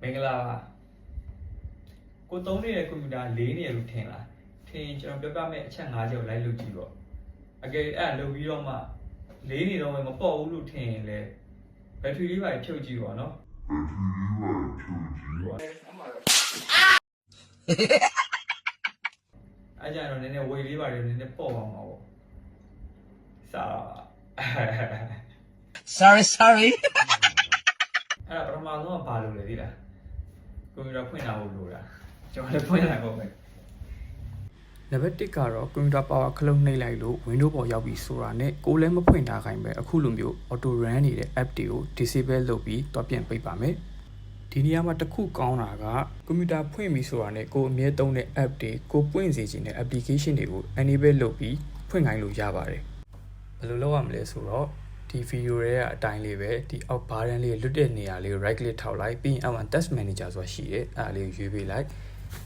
င်္ဂလာပါကိုသုံးနေတဲ့ကွန်ပျူတာ၄နေရာလို့ထင်လားထင်ကျွန်တော်ပြပြမဲ့အချက်၅ချက်ကိုလိုက်လုပ်ကြည့်ပေါ့အကယ်အဲ့လုပ်ပြီးတော့မှ၄နေတော့မပေါ့ဘူးလို့ထင်ရင်လည်းဘက်ထရီလေးပါဖြုတ်ကြည့်ပါနော်အဲ့ကြတော့နည်းနည်းဝေလေးပါတယ်နည်းနည်းပေါ့အောင်ပါပေါ့စား sorry အဲ့ဒါပထမဆုံးကဘာလို့လဲသိလားကွန်ပျူတာဖွင့်တာဖို့လိုတာကျွန်တော်လည်းဖွင့်နိုင်ပါမယ်နံပါတ်1ကတော့ကွန်ပျူတာ power ခလုံးနှိပ်လိုက်လို့ Windows ပေါ်ရောက်ပြီးဆိုတာနဲ့ကိုယ်လည်းမဖွင့်ထားခိုင်းပဲအခုလိုမျိုး auto run နေတဲ့ app တွေကို disable လုပ်ပြီးတော့ပြန်ပိတ်ပါမယ်ဒီနေရာမှာတစ်ခုကောင်းတာကကွန်ပျူတာဖွင့်ပြီးဆိုတာနဲ့ကိုယ်အမြဲသုံးတဲ့ app တွေကိုပွင့်စေချင်တဲ့ application တွေကို enable လုပ်ပြီးဖွင့်ခိုင်းလို့ရပါတယ်ဘယ်လိုလုပ်ရမလဲဆိုတော့ဒီ video ရဲ့အတိုင်းလေးပဲဒီအောက်ဘားတန်းလေးလွတ်တဲ့နေရာလေးကို right click ထောက်လိုက်ပြီးရင်အောက်မှာ task manager ဆိုတာရှိတယ်အဲ့ဒါလေးကိုရွေးပေးလိုက်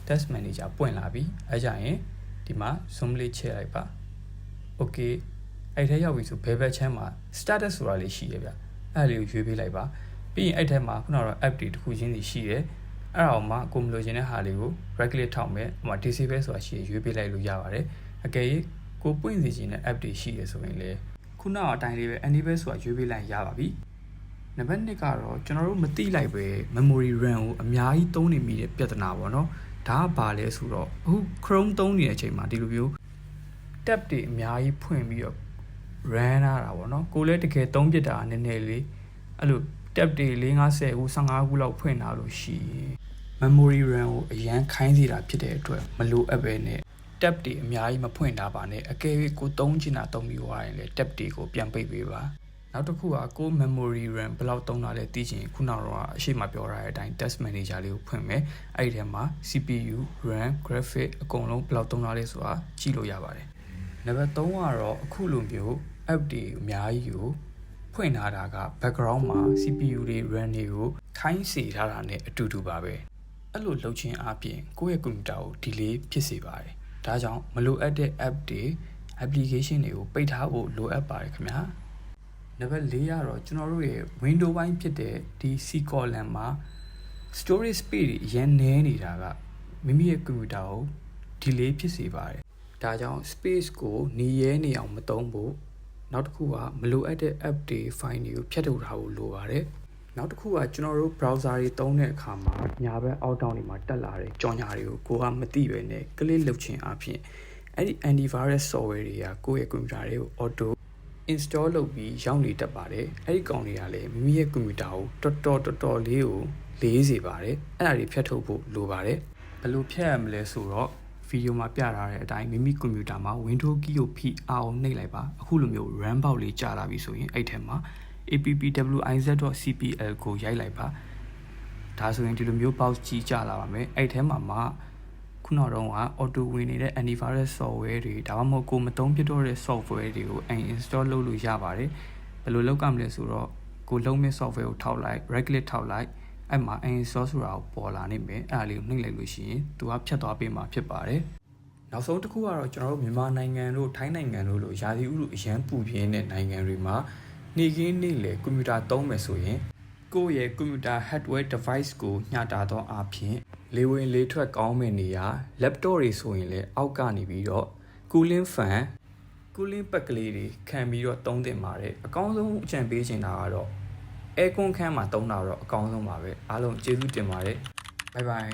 task manager ပွင့်လာပြီအဲကြရင်ဒီမှာ zoom လေးချဲ့လိုက်ပါ okay အဲ့ထဲရောက်ပြီဆိုဘယ်ဘက်ချမ်းမှာ status ဆိုတာလေးရှိရဗျအဲ့လေးကိုရွေးပေးလိုက်ပါပြီးရင်အဲ့ထဲမှာခုနကတော့ app တွေတစ်ခုချင်းစီရှိတယ်အဲ့ဒါမှကိုမလို့ခြင်းတဲ့ဟာလေးကို right click ထောက်မယ်ဟိုမှာ disable ဆိုတာရှိရရွေးပေးလိုက်လို့ရပါတယ်အကယ်၍ကိုပွင့်စီခြင်းတဲ့ app တွေရှိရဆိုရင်လေခုနကအတိုင်းလေးပဲ enable ဆိုတာရွေးပေးလိုက်ရပါပြီနံပါတ်2ကတော့ကျွန်တော်တို့မသိလိုက်ပဲ memory RAM ကိုအများကြီးသုံးနေမိတဲ့ပြဿနာပေါ့နော်ဒါကဘာလဲဆိုတော့အခု Chrome သုံးနေတဲ့အချိန်မှာဒီလိုမျိုး tab တွေအများကြီးဖွင့်ပြီးတော့ run လာတာပေါ့နော်ကိုလည်းတကယ်သုံးပြတာနည်းနည်းလေးအဲ့လို tab တွေ4 50ခု15ခုလောက်ဖွင့်လာလို့ရှိရင် memory RAM ကိုအရန်ခိုင်းစီတာဖြစ်တဲ့အတွက်မလိုအပ်ပဲနဲ့ tab တွေအများကြီးမဖွင့်တာပါနဲ့အကယ်၍ကိုသုံးချင်တာသုံးပြီးသွားရင်လေ tab တွေကိုပြန်ပိတ်ပေးပါနောက်တစ်ခုကကို memory RAM ဘယ်လောက်သုံးတာလဲသိချင်ခုနကတော့အရှိမပြောထားတဲ့အတိုင်း task manager လေးကိုဖွင့်မယ်အဲ့ဒီထဲမှာ CPU RAM graphic အကုန်လုံးဘယ်လောက်သုံးတာလဲဆိုတာကြည့်လို့ရပါတယ်နံပါတ်3ကတော့အခုလိုမျိုး app တွေအများကြီးကိုဖွင့်ထားတာက background မှာ CPU တွေ RAM တွေကိုခိုင်းစေထားတာနဲ့အတူတူပါပဲအဲ့လိုလုပ်ခြင်းအပြင်ကိုယ့်ရဲ့ကွန်ပျူတာကို delay ဖြစ်စေပါတယ်ဒါကြောင့်မလိုအပ်တဲ့ app တွေ application တွေကိုပိတ်ထားဖို့လိုအပ်ပါတယ်ခင်ဗျာနံပါတ်4ကတော့ကျွန်တော်တို့ရဲ့ window ဘိုင်းဖြစ်တဲ့ဒီ C column မှာ storage space တွေအရင်နည်းနေတာကမိမိရဲ့ကွန်ပျူတာကို delay ဖြစ်စေပါတယ်ဒါကြောင့် space ကိုနေရဲနေအောင်မသုံးဖို့နောက်တစ်ခုကမလိုအပ်တဲ့ app တွေ file တွေကိုဖျက်ထုတ်ထားဖို့လိုပါတယ်နောက်တစ်ခုကကျွန်တော်တို့ browser တွေသုံးတဲ့အခါမှာညာဘက်အောက်တောင်တွေမှာတက်လာတဲ့ကြော်ညာတွေကိုကိုကမသိပဲနဲ့ click လုပ်ခြင်းအပြင်အဲ့ဒီ antivirus software တွေကကိုယ့်ရဲ့ကွန်ပျူတာတွေကို auto install လုပ်ပြီးရောက်နေတတ်ပါတယ်အဲ့ဒီကောင်တွေကလည်းမိမိရဲ့ကွန်ပျူတာကိုတော်တော်လေးကိုလေးစေပါတယ်အဲ့ဒါတွေဖျက်ထုတ်ဖို့လိုပါတယ်ဘယ်လိုဖျက်ရမလဲဆိုတော့ဗီဒီယိုမှာပြထားတဲ့အတိုင်းမိမိကွန်ပျူတာမှာ Windows key ကိုဖိအောင်နှိပ်လိုက်ပါအခုလိုမျိုး run box လေးကြာလာပြီဆိုရင်အဲ့ထဲမှာ appwiz.cpl ကိုရိုက်လိုက်ပါဒါဆိုရင်ဒီလိုမျိုး box ကြီးကြာလာပါမယ်အဲ့ထဲမှာခုနကတော့ auto ဝင်နေတဲ့ antivirus software တွေဒါမှမဟုတ်ကိုမသုံးဖြစ်တော့တဲ့ software တွေကို uninstall လုပ်လို့ရပါတယ်ဘယ်လိုလုပ်ကြမလဲဆိုတော့ကိုလုံးမဲ့ software ကိုထောက်လိုက် right click ထောက်လိုက်အဲ့မှာ uninstall ဆိုတာကိုပေါ်လာနေမယ်အဲ့ဒါလေးကိုနှိပ်လိုက်လို့ရှိရင်သူကဖြတ်သွားပေးမှာဖြစ်ပါတယ်နောက်ဆုံးတစ်ခုကတော့ကျွန်တော်တို့မြန်မာနိုင်ငံတို့ထိုင်းနိုင်ငံတို့လိုရာသီဥတုအရန်ပူပြင်းတဲ့နိုင်ငံတွေမှာနေကင်းနေ့လေကွန်ပျူတာသုံးမယ်ဆိုရင်ကိုယ့်ရဲ့ကွန်ပျူတာ hardware device ကိုညှတာသောအပြင်လေဝင်လေထွက်ကောင်းမဲ့နေရာ laptop တွေဆိုရင်လည်းအောက်ကနေပြီးတော့ cooling fan cooling ပက်ကလေးတွေခံပြီးတော့သုံးသင့်ပါတယ်အကောင်းဆုံးအကြံပေးချင်တာကတော့ aircon ခန်းမှာသုံးတာတော့အကောင်းဆုံးပါပဲအားလုံးကျေးဇူးတင်ပါတယ် bye bye